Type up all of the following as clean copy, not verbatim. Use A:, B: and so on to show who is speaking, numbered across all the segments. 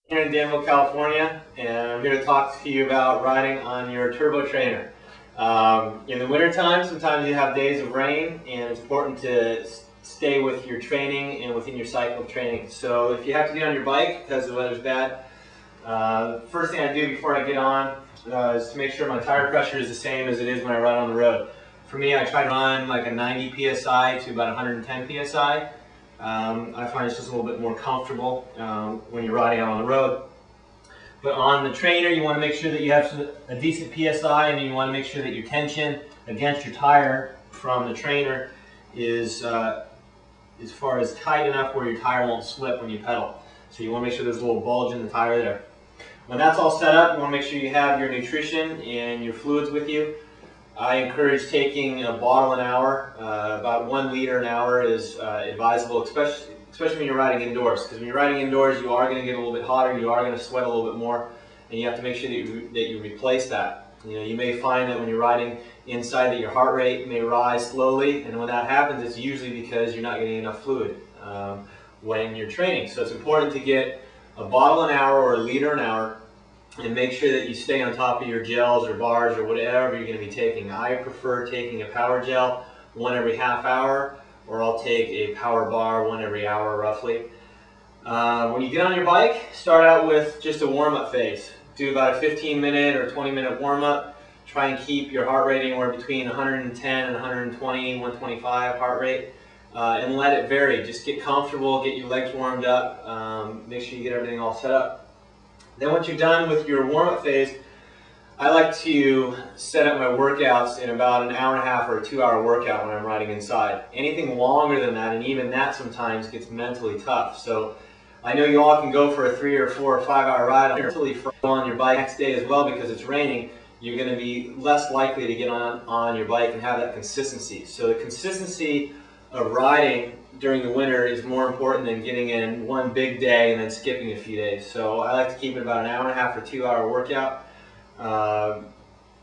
A: Here in Danville, California, and I'm here to talk to you about riding on your turbo trainer. In the wintertime, sometimes you have days of rain, and it's important to stay with your training and within your cycle of training. So if you have to get on your bike because the weather's bad, first thing I do before I get on is to make sure my tire pressure is the same as it is when I ride on the road. For me, I try to run like a 90 psi to about 110 psi. I find it's just a little bit more comfortable when you're riding out on the road. But on the trainer, you want to make sure that you have a decent PSI, and you want to make sure that your tension against your tire from the trainer is as far as tight enough where your tire won't slip when you pedal. So you want to make sure there's a little bulge in the tire there. When that's all set up, you want to make sure you have your nutrition and your fluids with you. I encourage taking a bottle an hour. About 1 liter an hour is advisable, especially when you're riding indoors. Because when you're riding indoors, you are going to get a little bit hotter, you are going to sweat a little bit more, and you have to make sure that you replace that. You know, you may find that when you're riding inside that your heart rate may rise slowly, and when that happens, it's usually because you're not getting enough fluid when you're training. So it's important to get a bottle an hour or a liter an hour, and make sure that you stay on top of your gels or bars or whatever you're going to be taking. I prefer taking a power gel one every half hour, or I'll take a power bar one every hour roughly. When you get on your bike, start out with just a warm-up phase. Do about a 15-minute or 20-minute warm-up. Try and keep your heart rate anywhere between 110 and 120, 125 heart rate, and let it vary. Just get comfortable, get your legs warmed up, make sure you get everything all set up. Then once you're done with your warm-up phase, I like to set up my workouts in about an hour and a half or a 2-hour workout when I'm riding inside. Anything longer than that, and even that sometimes gets mentally tough. So I know you all can go for a 3 or 4 or 5 hour ride on your bike next day as well. Because it's raining, you're going to be less likely to get on your bike and have that consistency. So the consistency of riding during the winter is more important than getting in one big day and then skipping a few days. So I like to keep it about an hour and a half or 2-hour workout.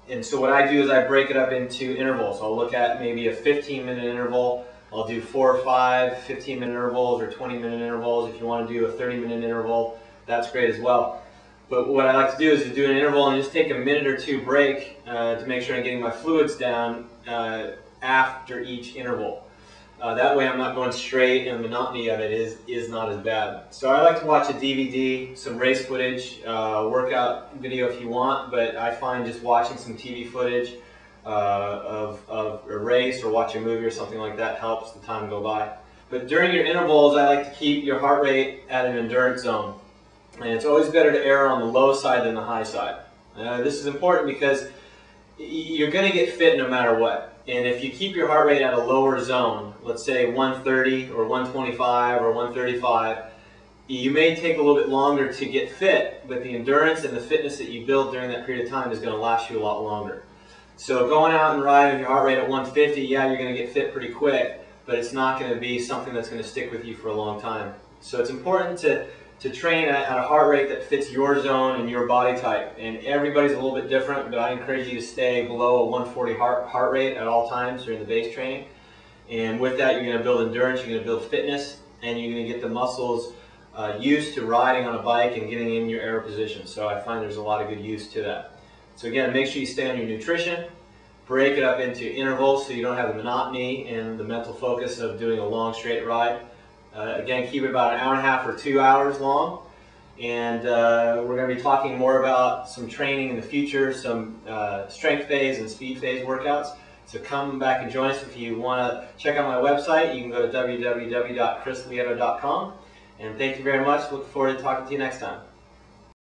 A: And so what I do is I break it up into intervals. I'll look at maybe a 15-minute interval. I'll do 4 or 5 15-minute intervals or 20-minute intervals. If you want to do a 30-minute interval, that's great as well. But what I like to do is to do an interval and just take a minute or two break to make sure I'm getting my fluids down after each interval. That way I'm not going straight, and the monotony of it is not as bad. So I like to watch a DVD, some race footage, workout video if you want, but I find just watching some TV footage of a race or watch a movie or something like that helps the time go by. But during your intervals, I like to keep your heart rate at an endurance zone. And it's always better to err on the low side than the high side. This is important because you're going to get fit no matter what. And if you keep your heart rate at a lower zone, let's say 130 or 125 or 135, you may take a little bit longer to get fit, but the endurance and the fitness that you build during that period of time is going to last you a lot longer. So going out and riding with your heart rate at 150, yeah, you're going to get fit pretty quick, but it's not going to be something that's going to stick with you for a long time. So it's important to train at a heart rate that fits your zone and your body type. And everybody's a little bit different, but I encourage you to stay below a 140 heart rate at all times during the base training. And with that, you're going to build endurance, you're going to build fitness, and you're going to get the muscles used to riding on a bike and getting in your aero position. So I find there's a lot of good use to that. So again, make sure you stay on your nutrition, break it up into intervals so you don't have the monotony and the mental focus of doing a long straight ride. Again, keep it about an hour and a half or 2 hours long, and we're going to be talking more about some training in the future, some strength phase and speed phase workouts. So come back and join us. If you want to check out my website, you can go to www.chrislieto.com. And thank you very much. Look forward to talking to you next time.